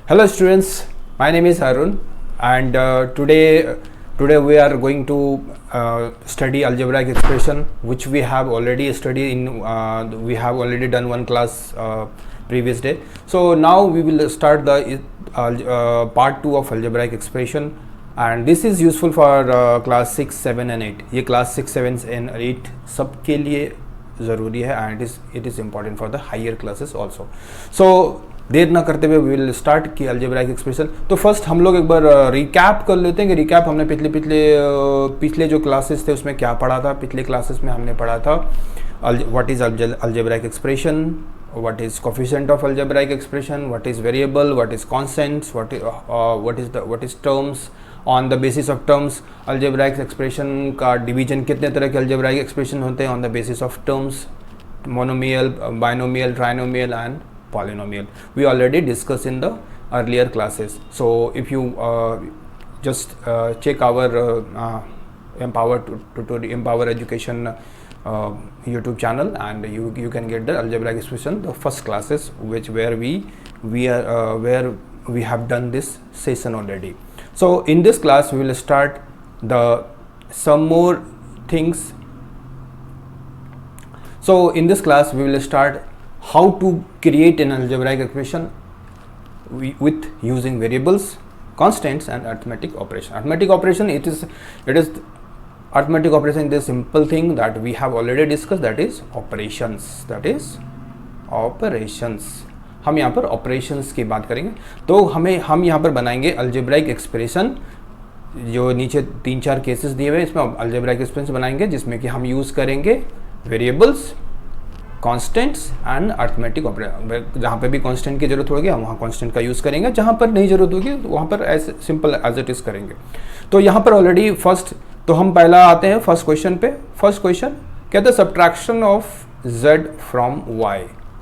Hello students, my name is Arun and today we are going to study algebraic expression which we have already studied in we have already done one class previous day. So now we will start the part 2 of algebraic expression and this is useful for class 6, 7 and 8. ये class 6, 7 and 8 सब के लिए ज़रूरी है and it is important for the higher classes also. So देर ना करते हुए we will start की अलजेब्राइक एक्सप्रेशन. तो फर्स्ट हम लोग एक बार रिकैप कर लेते हैं कि रिकैप हमने पिछले जो क्लासेस थे उसमें क्या पढ़ा था. पिछले क्लासेस में हमने पढ़ा था what is algebraic expression, what is coefficient of algebraic expression, what is variable, what is constants, what is terms. On the basis of terms algebraic expression का डिवीजन कितने तरह के अलजेब्राइक एक्सप्रेशन होते हैं on the basis of terms, monomial, binomial, trinomial and polynomial. We already discussed in the earlier classes. So if you just check our Empower Education YouTube channel and you can get the algebraic expression, the first classes where we have done this session already. So in this class we will start some more things. So in this class we will start how to create an algebraic expression with using variables, constants and arithmetic operation. Arithmetic operation it is arithmetic operation is the simple thing that we have already discussed, that is operations. हम यहाँ पर operations की बात करेंगे. तो हम यहाँ पर बनाएंगे algebraic expression. जो नीचे 3-4 केसेस दिए हुए इसमें algebraic expression बनाएंगे जिसमें कि हम यूज़ करेंगे variables, constants and arithmetic operation. जहाँ पे भी कांस्टेंट की जरूरत होगी हम वहाँ कांस्टेंट का यूज़ करेंगे, जहाँ पर नहीं जरूरत होगी वहाँ पर ऐसे सिंपल एज इट इज़ करेंगे. तो यहाँ पर ऑलरेडी फर्स्ट तो हम पहला आते हैं फर्स्ट क्वेश्चन पे. फर्स्ट क्वेश्चन कहते हैं subtraction of z from y.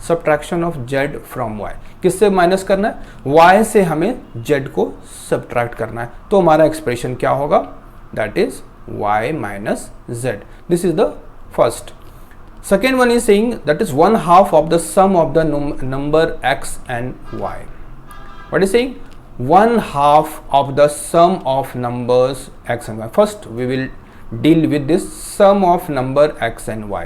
Subtraction of z from y किससे माइनस करना है? y से हमें z को सब्ट्रैक्ट करना है. तो हमारा एक्सप्रेशन क्या होगा? That is y minus z. This is the first. Second one is saying that is 1/2 of the sum of the number x and y. What is saying? 1/2 of the sum of numbers x and y. First we will deal with this sum of number x and y.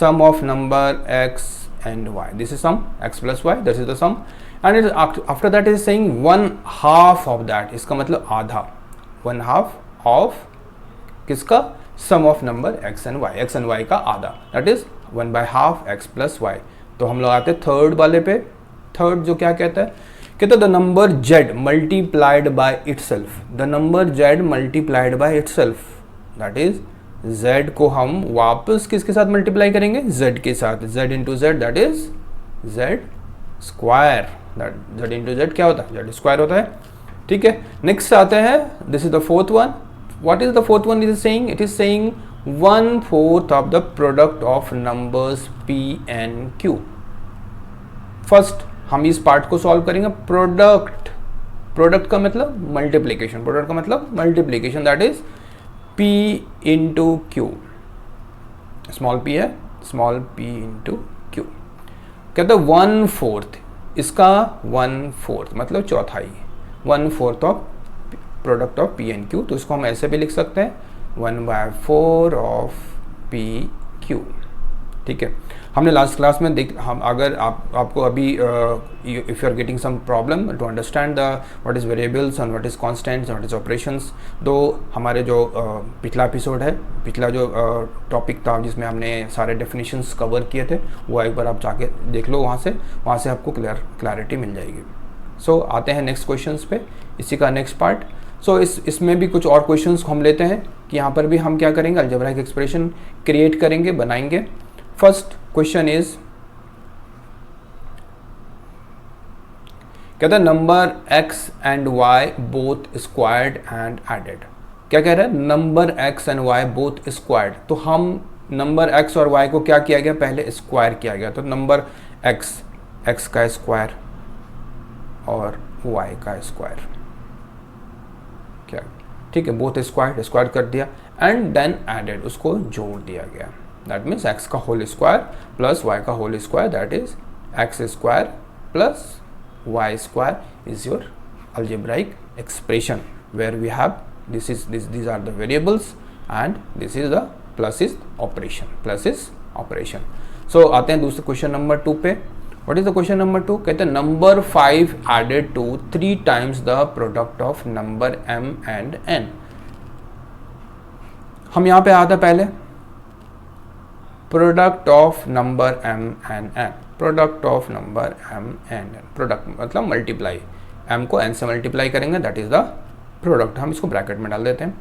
Sum of number x and y. This is sum x plus y. This is the sum. And it, after that is saying 1/2 of that. इसका मतलब आधा. 1/2 of किसका? Sum of number x and y का आधा, that is 1/2 x plus y. तो हम लोग आते हैं थर्ड वाले पे. थर्ड जो क्या कहता है? कहते the number z multiplied by itself. The number z multiplied by itself, that is z को हम वापस किसके साथ मल्टीप्लाई करेंगे? z के साथ. z into z that is z square. That z into z क्या होता है? z स्क्वायर होता है. ठीक है. नेक्स्ट आते हैं, this is the fourth one. What is the fourth one? It is saying 1/4 of the product of numbers p and q. First हम इस पार्ट को सॉल्व करेंगे. प्रोडक्ट का मतलब मल्टीप्लीकेशन. प्रोडक्ट का मतलब multiplication, that is p into Q. Small p है, small p into Q. कहते हैं 1/4. इसका 1/4 मतलब चौथाई. 1/4 of product of P and Q. तो इसको हम ऐसे भी लिख सकते हैं 1/4 ऑफ पी क्यू. ठीक है. हमने लास्ट क्लास में हम अगर आपको अभी if you are getting some problem to understand the what is variables and what is constants what is operations, तो हमारे जो पिछला एपिसोड है, पिछला जो टॉपिक था जिसमें हमने सारे डेफिनेशंस कवर किए थे, वो एक बार आप जाके देख लो. वहाँ से आपको क्लैरिटी मिल जाएगी. सो आते हैं नेक्स्ट क्वेश्चंस पे. इसी का नेक्स्ट पार्ट. सो इसमें भी कुछ और क्वेश्चंस हम लेते हैं कि यहाँ पर भी हम क्या करेंगे? अलजेब्राइक एक्सप्रेशन क्रिएट करेंगे, बनाएंगे. फर्स्ट क्वेश्चन इज कहता है number x and y both squared and added. क्या कह रहा है? Number x and y both squared. तो हम नंबर x और y को क्या किया गया? पहले स्क्वायर किया गया. तो नंबर x का स्क्वायर और y का स्क्वायर. क्या? ठीक है. बोथ स्क्वायर कर दिया एंड देन एडेड, उसको जोड़ दिया गया. दैट मीन्स x का होल स्क्वायर प्लस y का whole square, that is x square plus y square is your algebraic expression where we have these are the variables and this is the plus is operation. So आते हैं दूसरे question number 2 पे. What is the question number 2? कहते हैं number 5 added to 3 times the product of number m and n. हम यहाँ पे आता पहले product of number m and n. Product of number m and n. Product मतलब multiply, m को n से मल्टीप्लाई करेंगे, दैट इज द प्रोडक्ट. हम इसको ब्रैकेट में डाल देते हैं.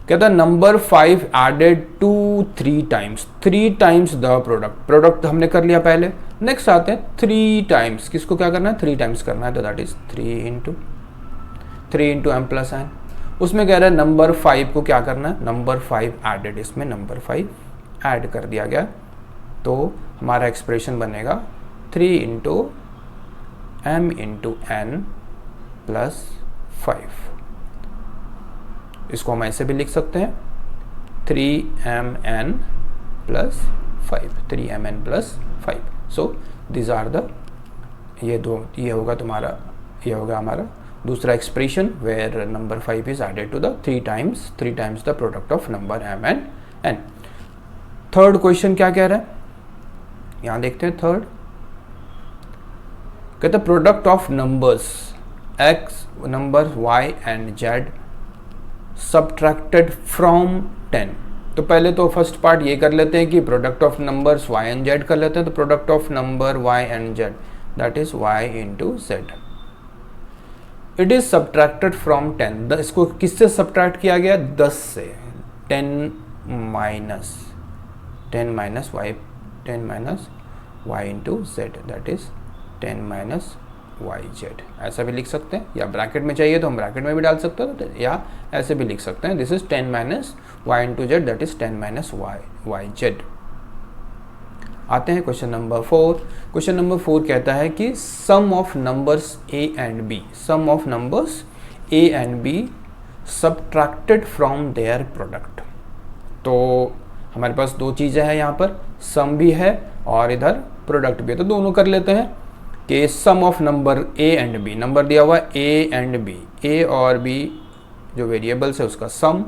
कहता है number 5 added to 3 times the product हमने कर लिया पहले. नेक्स्ट आते हैं 3 टाइम्स. किसको क्या करना है? 3 टाइम्स करना है, तो that is 3 into m plus n. उसमें कह रहा है नंबर 5 को क्या करना है? नंबर 5 एडेड, इसमें नंबर 5 ऐड कर दिया गया, तो हमारा एक्सप्रेशन बनेगा 3 into m into n plus 5. इसको हम ऐसे भी लिख सकते हैं 3mn plus 5, 3mn plus 5. So this are the ये होगा हमारा दूसरा expression where number 5 is added to the 3 times the product of number m and n. Third question क्या कह रहा है, यहां देखते हैं. थर्ड कहते हैं product of numbers x, number y and z subtracted from 10. तो पहले तो फर्स्ट पार्ट ये कर लेते हैं कि product of numbers y and z कर लेते हैं. तो product of number y and z that is y into z. It is subtracted from 10. इसको किससे सब्ट्रैक्ट किया गया? 10 से. 10 minus y into z that is 10 minus yz. ऐसा भी लिख सकते हैं, या ब्रैकेट में चाहिए तो हम ब्रैकेट में भी डाल सकते हैं, या ऐसे भी लिख सकते हैं. This is 10 minus y into Z that is 10 minus yz. आते हैं क्वेश्चन नंबर 4. क्वेश्चन नंबर 4 कहता है कि sum of numbers a and b subtracted from their product. तो हमारे पास दो चीज़ें हैं यहाँ पर, सम भी है और इधर प्रोडक्ट भी है. तो दोनों कर लेते हैं कि sum of number a and b, number दिया हुआ है a एंड b, a और b जो वेरिएबल्स है उसका सम,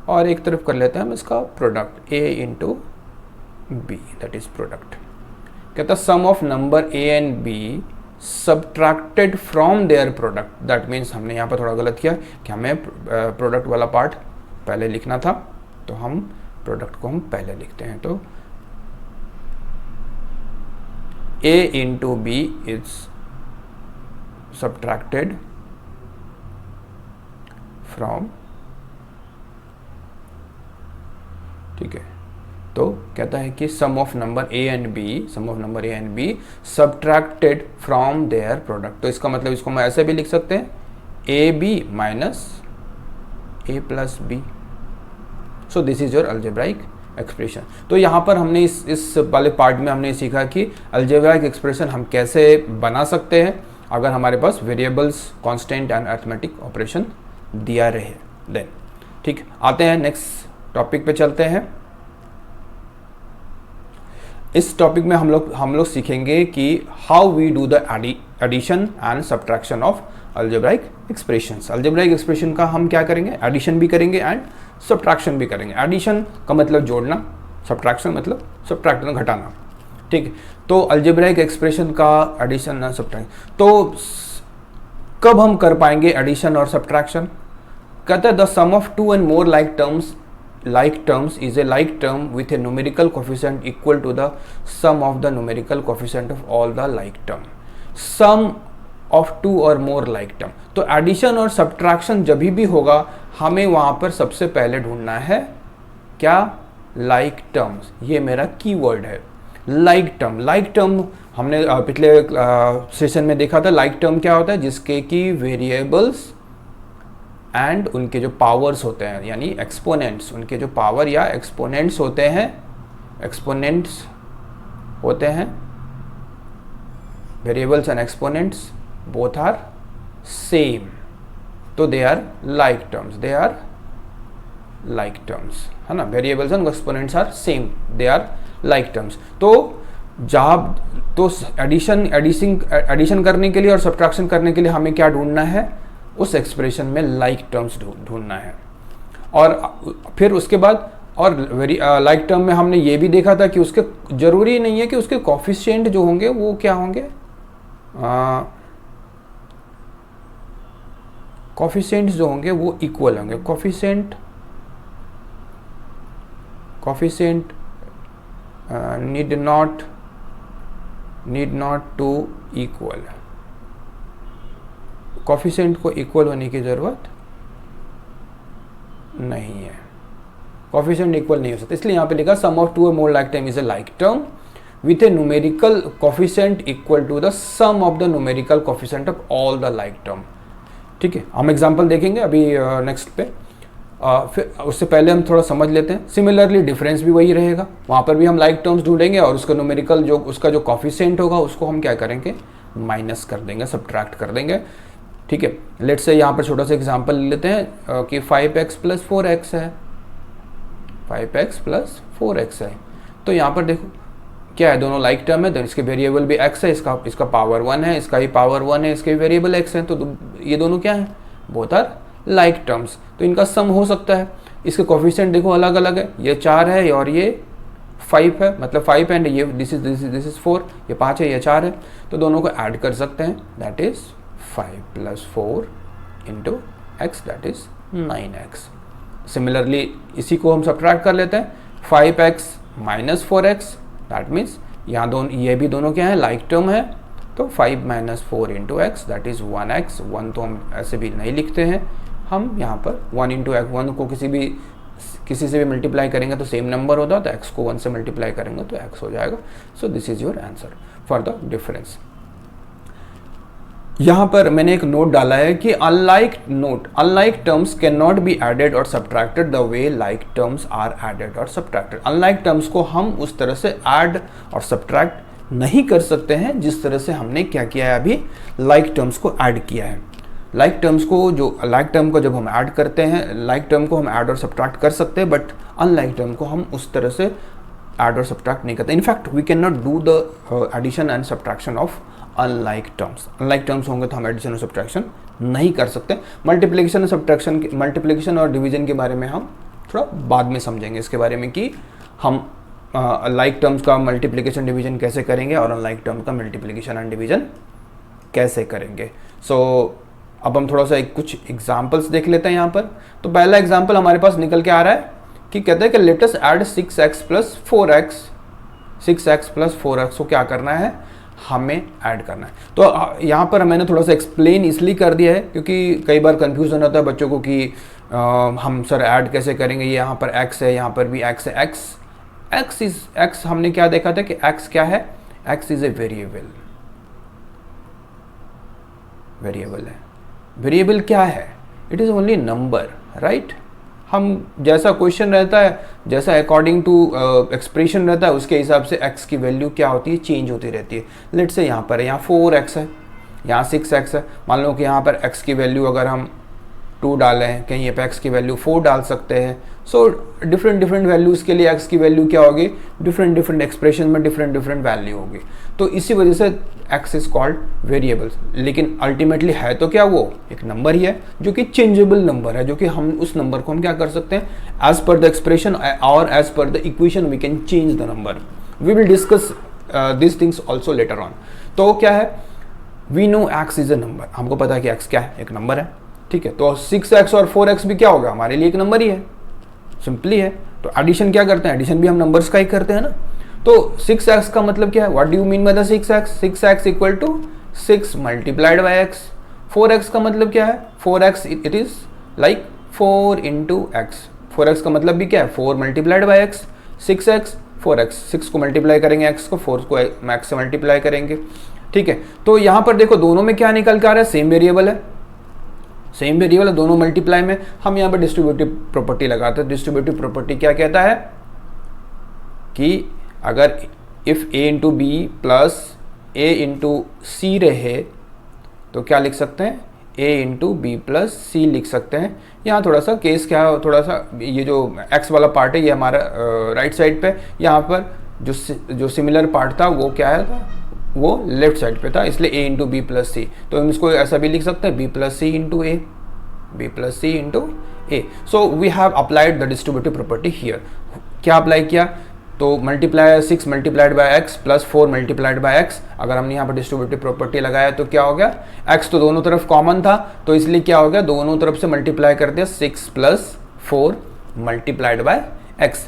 और एक तरफ कर लेते हैं हम इसका product a into B that is product. कहता है sum of number a and b subtracted from their product. That means हमने यहाँ पर थोड़ा गलत किया कि हमें प्रोडक्ट वाला पार्ट पहले लिखना था, तो हम प्रोडक्ट को हम पहले लिखते हैं. तो a into b is subtracted from, ठीक है. तो कहता है कि sum of number a and b subtracted from their product. तो इसका मतलब इसको हम ऐसे भी लिख सकते हैं ab minus a plus b. So this is your algebraic expression. तो यहाँ पर हमने इस वाले पार्ट में हमने सीखा कि अल्जेब्राइक एक्सप्रेशन हम कैसे बना सकते हैं अगर हमारे पास variables, constant and arithmetic operation दिया रहे. देन ठीक, आते हैं नेक्स्ट टॉपिक पे चलते हैं. इस टॉपिक में हम लोग सीखेंगे कि how we do the addition and subtraction of algebraic expressions. Algebraic expression का हम क्या करेंगे? एडिशन भी करेंगे एंड सब्ट्रैक्शन भी करेंगे. एडिशन का मतलब जोड़ना, सब्ट्रैक्शन मतलब सब्ट्रैक्ट घटाना. ठीक है, तो अल्जेब्राइक एक्सप्रेशन का एडिशन और सब्ट्रैक्शन, तो कब हम कर पाएंगे एडिशन और सब्ट्रैक्शन? कहता है the sum of two and more like terms is a like term with a numerical coefficient equal to the sum of the numerical coefficient of all the like term. Sum of two or more like term. तो addition और subtraction जब भी होगा हमें वहां पर सबसे पहले ढूंढना है क्या? like terms. ये मेरा कीवर्ड है, like term. like term हमने पिछले सेशन में देखा था. like term क्या होता है? जिसके की वेरिएबल्स एंड उनके जो पावर्स होते हैं, यानी एक्सपोनेंट्स, उनके जो पावर या एक्सपोनेंट्स होते हैं, variables and exponents both are same, तो दे आर लाइक टर्म्स, है ना. Variables and exponents are same, they are like terms. तो तो एडिशन करने के लिए और सब्ट्रैक्शन करने के लिए हमें क्या ढूंढना है, उस एक्सप्रेशन में लाइक टर्म्स ढूंढना है। और फिर उसके बाद और लाइक टर्म में हमने ये भी देखा था कि उसके जरूरी नहीं है कि उसके कोफिशिएंट जो होंगे वो क्या होंगे, कोफिशिएंट्स जो होंगे वो इक्वल होंगे। Coefficient need not to equal, coefficient को इक्वल होने की जरूरत नहीं है, कोफिशिएंट इक्वल नहीं हो सकता, इसलिए यहाँ पे लिखा सम ऑफ टू और more like term is a like term with a numerical coefficient equal to the sum of the numerical coefficient of all the like term. ठीक है, हम एग्जांपल देखेंगे अभी नेक्स्ट पे। फिर उससे पहले हम थोड़ा समझ लेते हैं। सिमिलरली डिफरेंस भी वही रहेगा, वहाँ पर भी हम लाइक टर्म्स ढूंढेंगे और उसका न्यूमेरिकल जो उसका जो कोफिशिएंट होगा उसको हम क्या करेंगे, माइनस कर देंगे, सब्ट्रैक्ट कर देंगे। ठीक है, लेट्स से यहाँ पर छोटा सा एग्जांपल ले लेते हैं कि 5x + 4x है, 5x + 4x है। तो यहाँ पर देखो क्या है, दोनों लाइक टर्म है, तो इसके वेरिएबल भी x है, इसका पावर 1 है, इसका भी पावर 1 है, इसके भी वेरिएबल x है, तो ये दोनों क्या है, बोथ आर लाइक टर्म्स, तो इनका सम हो सकता है। इसके कोफिशिएंट देखो अलग अलग है, ये 4 है और ये 5 है, मतलब 5 एंड ये दिस इज 4, ये 5 है, ये 4 है, तो दोनों को ऐड कर सकते हैं, that is 5 + 4 × x, that is 9x। Similarly इसी को हम सब्ट्रैक्ट कर लेते हैं, 5x - 4x, दैट मीन्स यहाँ ये भी दोनों क्या है, लाइक टर्म है, तो 5 - 4 × x, दैट इज 1x। 1 तो हम ऐसे भी नहीं लिखते हैं, हम यहाँ पर 1 × x, 1 को किसी से भी मल्टीप्लाई करेंगे तो सेम नंबर होता है, तो x को 1 से मल्टीप्लाई करेंगे तो x हो जाएगा। So this is your answer for the difference. यहाँ पर मैंने एक नोट डाला है कि unlike terms can not be added और subtracted the way like terms are added और सब्ट्रैक्टेड। अनलाइक टर्म्स को हम उस तरह से ऐड और सब्ट्रैक्ट नहीं कर सकते हैं जिस तरह से हमने क्या किया है, अभी लाइक टर्म्स को ऐड किया है। लाइक टर्म को जब हम ऐड करते हैं, लाइक टर्म को हम ऐड और सब्ट्रैक्ट कर सकते हैं, बट अनलाइक टर्म को हम उस तरह से ऐड और सब्ट्रैक्ट नहीं करते। In fact we can not do the addition and subtraction of unlike terms. Unlike terms होंगे तो हम एडिशन और सब्ट्रैक्शन नहीं कर सकते। मल्टीप्लिकेशन और डिवीजन के बारे में हम थोड़ा बाद में समझेंगे, इसके बारे में कि हम लाइक टर्म्स का मल्टीप्लिकेशन डिवीजन कैसे करेंगे और अनलाइक टर्म का मल्टीप्लिकेशन एंड डिवीजन कैसे करेंगे। अब हम थोड़ा सा कुछ एग्जाम्पल्स देख लेते हैं यहाँ पर। तो पहला एग्जाम्पल हमारे पास निकल के आ रहा है कि कहते हैं कि let us add 6x + 4x, 6x + 4x को क्या करना है, हमें ऐड करना है। तो यहाँ पर मैंने थोड़ा सा एक्सप्लेन इसलिए कर दिया है क्योंकि कई बार कंफ्यूजन होता है बच्चों को कि हम सर ऐड कैसे करेंगे, ये यहाँ पर x है, यहाँ पर भी x है। x हमने क्या देखा था कि x क्या है, x इज ए वेरिएबल है। वेरिएबल क्या है, it is only number, right. हम जैसा क्वेश्चन रहता है, जैसा अकॉर्डिंग टू एक्सप्रेशन रहता है, उसके हिसाब से x की वैल्यू क्या होती है, चेंज होती रहती है। लेट्स से यहाँ पर यहाँ 4x है, यहाँ 6x है। मान लो कि यहाँ पर x की वैल्यू अगर हम 2 डालें, कहीं पे x की वैल्यू 4 डाल सकते हैं। सो डिफरेंट वैल्यूज़ के लिए x की वैल्यू क्या होगी, डिफरेंट एक्सप्रेशन में डिफरेंट वैल्यू होगी। तो इसी वजह से x इज कॉल्ड वेरिएबल। लेकिन अल्टीमेटली है तो क्या, वो एक नंबर ही है जो कि चेंजेबल नंबर है, जो कि हम उस नंबर को हम क्या कर सकते हैं, एज पर द एक्सप्रेशन और as per the equation we can change the number. We will discuss this things also later on. तो क्या है, we know x is a number, हमको पता है कि x क्या है, एक नंबर है, ठीक है। तो 6x और 4x भी क्या होगा, हमारे लिए एक नंबर ही है, सिंपली है। तो एडिशन क्या करते हैं, एडिशन भी हम नंबर्स का ही करते हैं ना। तो 6x का मतलब क्या है, what do you mean by the 6x, 6x equal to 6 multiplied by x। 4x का मतलब क्या है, 4x it is like 4 × x। 4x का मतलब भी क्या है, 4 multiplied by x। 6x 4x, 6 को मल्टीप्लाई करेंगे x को, 4 को x से मल्टीप्लाई करेंगे, ठीक है। तो यहाँ पर देखो दोनों में क्या निकल कर आ रहा है, सेम वेरिएबल है, सेम वेरिएबल है, दोनों मल्टीप्लाई में। हम यहाँ पर डिस्ट्रीब्यूटिव प्रॉपर्टी लगाते हैं। डिस्ट्रीब्यूटिव प्रॉपर्टी क्या कहता है कि अगर if a × b + a × c रहे तो क्या लिख सकते हैं, a × b + c लिख सकते हैं। यहाँ थोड़ा सा केस क्या है, थोड़ा सा ये जो x वाला पार्ट है ये हमारा राइट साइड पे, यहाँ पर जो सिमिलर पार्ट था वो क्या है, वो लेफ्ट साइड पे था, इसलिए a into b plus c. तो हम इसको ऐसा भी लिख सकते हैं b plus c into a, b plus c into a. So we have applied the distributive property here. क्या अप्लाई किया, तो multiply 6 multiplied by x plus 4 multiplied by x। अगर हमने यहाँ पर डिस्ट्रीब्यूटिव प्रॉपर्टी लगाया तो क्या हो गया, x तो दोनों तरफ कॉमन था, तो इसलिए क्या हो गया, दोनों तरफ से मल्टीप्लाई कर दिया, 6 प्लस 4 मल्टीप्लाइड बाय x।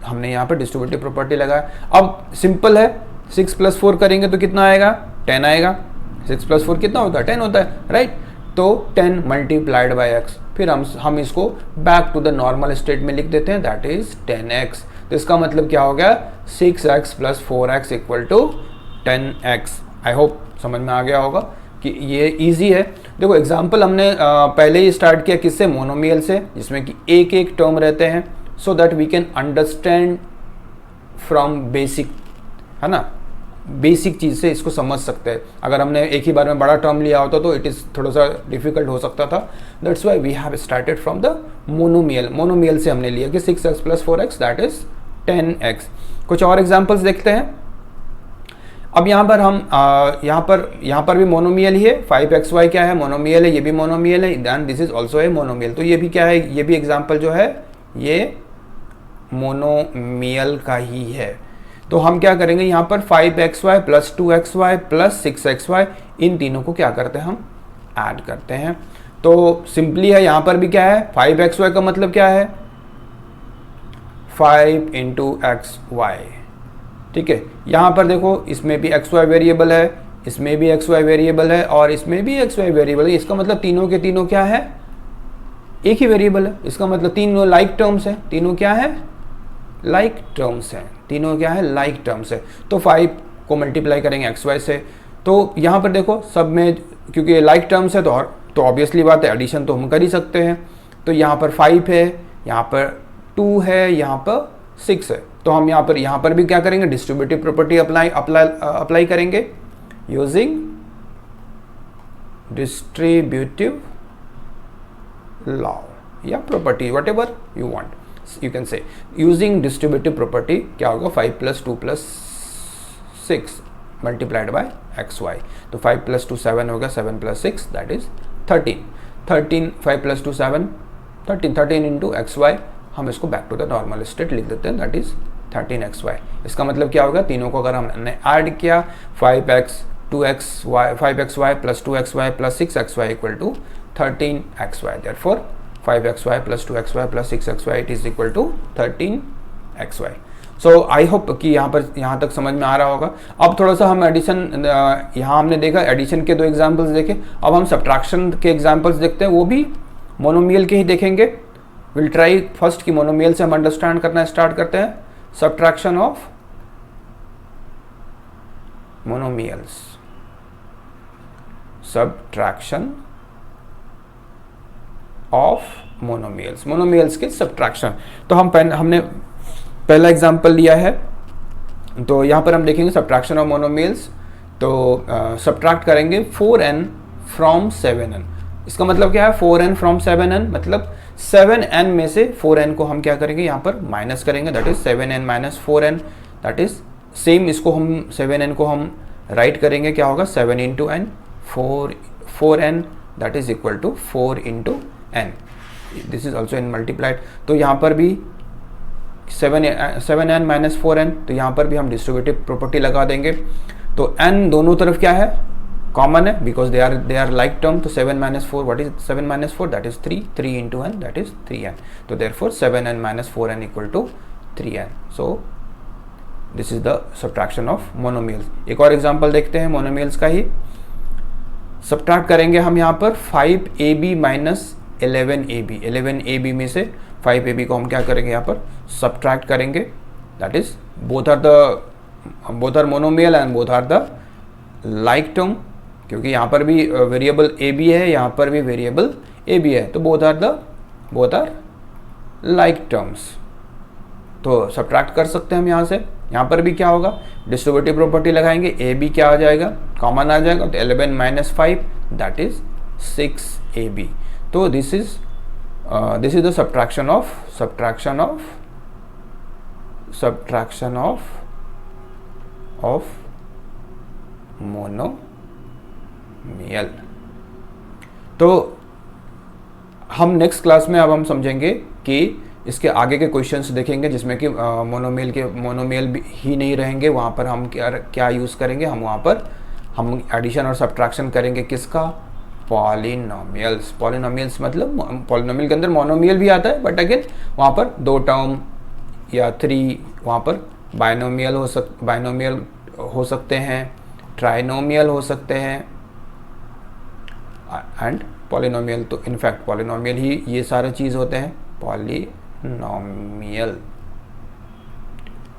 हमने यहाँ पर डिस्ट्रीब्यूटिव प्रॉपर्टी लगाया। अब सिंपल है, 6 प्लस 4 करेंगे तो कितना आएगा, 10 आएगा। 6 प्लस 4 कितना होता है, 10 होता है, राइट। तो 10 मल्टीप्लाइड बाय x, फिर हम इसको back to the normal state में लिख देते हैं, दैट इज 10x। तो इसका मतलब क्या हो गया, 6x plus 4x equal to 10x। I hope समझ में आ गया होगा कि ये इजी है। देखो एग्जांपल हमने पहले ही स्टार्ट किया किससे, मोनोमियल से, जिसमें कि एक एक टर्म रहते हैं, so that we can understand from basic, है ना, बेसिक चीज़ से इसको समझ सकते हैं। अगर हमने एक ही बार में बड़ा टर्म लिया होता तो इट इज़ थोड़ा सा डिफिकल्ट हो सकता था। That's why we have started from the monomial. Monomial से हमने लिया कि 6x plus 4x that is 10x। कुछ और एग्जांपल्स देखते हैं। अब यहाँ पर हम यहाँ पर भी मोनोमियल ही है, 5xy क्या है, मोनोमियल है, ये भी मोनोमियल है, then this is also a monomial. तो ये भी क्या है, ये भी एग्जाम्पल जो है ये मोनोमियल का ही है। तो हम क्या करेंगे, यहाँ पर 5xy plus 2xy plus 6xy, इन तीनों को क्या करते हैं, हम ऐड करते हैं। तो सिंपली है, यहाँ पर भी क्या है, 5xy का मतलब क्या है, 5 इंटू xy, ठीक है। यहाँ पर देखो इसमें भी xy वेरिएबल है, इसमें भी xy वेरिएबल है और इसमें भी xy वेरिएबल है। इसका मतलब तीनों के तीनों क्या है, एक ही वेरिएबल है। इसका मतलब तीनों लाइक टर्म्स है, तीनों क्या है, लाइक टर्म्स हैं, तीनों क्या है, लाइक टर्म्स है। तो 5 को मल्टीप्लाई करेंगे xy से, तो यहाँ पर देखो सब में क्योंकि ये लाइक टर्म्स है तो ऑब्वियसली बात है एडिशन तो हम कर ही सकते हैं। तो यहाँ पर 5 है, यहाँ पर 2 है, यहाँ पर 6 है। तो हम यहाँ पर भी क्या करेंगे, डिस्ट्रीब्यूटिव प्रॉपर्टी अप्लाई करेंगे यूजिंग डिस्ट्रीब्यूटिव लॉ या property, whatever you want you can say using distributive property। क्या होगा, 5 plus 2 plus 6 multiplied by xy। तो 5 प्लस 2 7 होगा, 7 plus 6 that is 13। 5 plus 2 7 13 into xy, हम इसको back to the normal state लिख देते हैं, दैट इज 13xy। इसका मतलब क्या होगा, तीनों को अगर हमने ऐड किया 5xy plus 2xy plus 6xy equal to 13xy। Therefore 5xy plus 2xy plus 6xy it is equal to 13xy। So I hope कि यहाँ तक समझ में आ रहा होगा। अब थोड़ा सा हम एडिशन, यहाँ हमने देखा एडिशन के 2 एग्जांपल्स देखे, अब हम सब्ट्रैक्शन के एग्जांपल्स देखते हैं, वो भी मोनोमियल के ही देखेंगे। विल ट्राई फर्स्ट कि मोनोमियल से हम अंडरस्टैंड करना स्टार्ट करते हैं, subtraction of monomials, subtraction of monomials, monomials के सब्ट्रैक्शन। तो हमने पहला एग्जांपल लिया है, तो यहाँ पर हम देखेंगे सब्ट्रैक्शन ऑफ मोनोमियल्स। तो सब्ट्रैक्ट करेंगे 4n फ्रॉम 7n। इसका मतलब क्या है, 4n फ्रॉम 7n, मतलब 7n में से 4n को हम क्या करेंगे, यहाँ पर माइनस करेंगे, that is 7n minus 4n, that is same. इसको हम 7n को हम राइट करेंगे, क्या होगा, 7 into n, 4n that is equal to 4 into n। This is also in multiplied. तो यहाँ पर भी 7n माइनस 4n, तो यहाँ पर भी हम डिस्ट्रीब्यूटिव प्रॉपर्टी लगा देंगे। तो n दोनों तरफ क्या है, कॉमन है, because they are like term. तो 7 minus 4, what is 7 minus 4, that is 3 into n, that is 3n। तो therefore 7n minus 4n equal to 3n। So this is the subtraction of monomials. एक और example देखते हैं monomials का ही। Subtract करेंगे हम यहाँ पर 5ab माइनस 11ab। 11ab में से 5ab को हम क्या करेंगे, यहाँ पर सब्ट्रैक्ट करेंगे, that is both are monomial and both are the like term, क्योंकि यहाँ पर भी वेरिएबल ab है, यहाँ पर भी वेरिएबल ab है, तो बोथ आर लाइक टर्म्स। तो सब्ट्रैक्ट कर सकते हैं हम यहाँ से। यहाँ पर भी क्या होगा, डिस्ट्रीब्यूटिव प्रॉपर्टी लगाएंगे, ab क्या आ जाएगा, कॉमन आ जाएगा, तो 11 माइनस 5 दैट इज 6ab। तो this is the subtraction of of monomial. तो हम नेक्स्ट क्लास में अब हम समझेंगे कि इसके आगे के क्वेश्चंस देखेंगे जिसमें कि मोनोमियल ही नहीं रहेंगे, वहाँ पर हम क्या यूज़ करेंगे, हम वहाँ पर हम एडिशन और सब्ट्रैक्शन करेंगे किसका, पॉलिनोमियल्स मतलब पॉलिनोमियल के अंदर मोनोमियल भी आता है, बट अगेन वहाँ पर 2 टर्म या 3 वहाँ पर बाइनोमियल हो सकते हैं, ट्राइनोमियल हो सकते हैं एंड पॉलिनोमियल। तो इनफैक्ट पॉलिनोमियल ही ये सारे चीज़ होते हैं पॉलिनोमियल।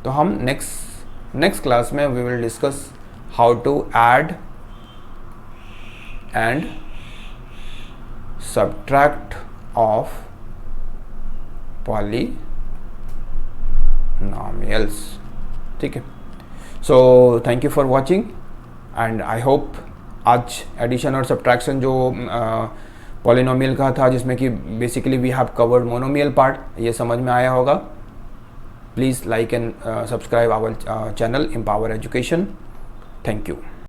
तो हम नेक्स्ट क्लास में we will discuss how to add and subtract of polynomials। ठीक है, so thank you for watching and I hope आज एडिशन और सब्ट्रैक्शन जो पॉलिनोमियल का था जिसमें कि basically we have covered monomial part, ये समझ में आया होगा। Please like and subscribe our channel empower education. Thank you.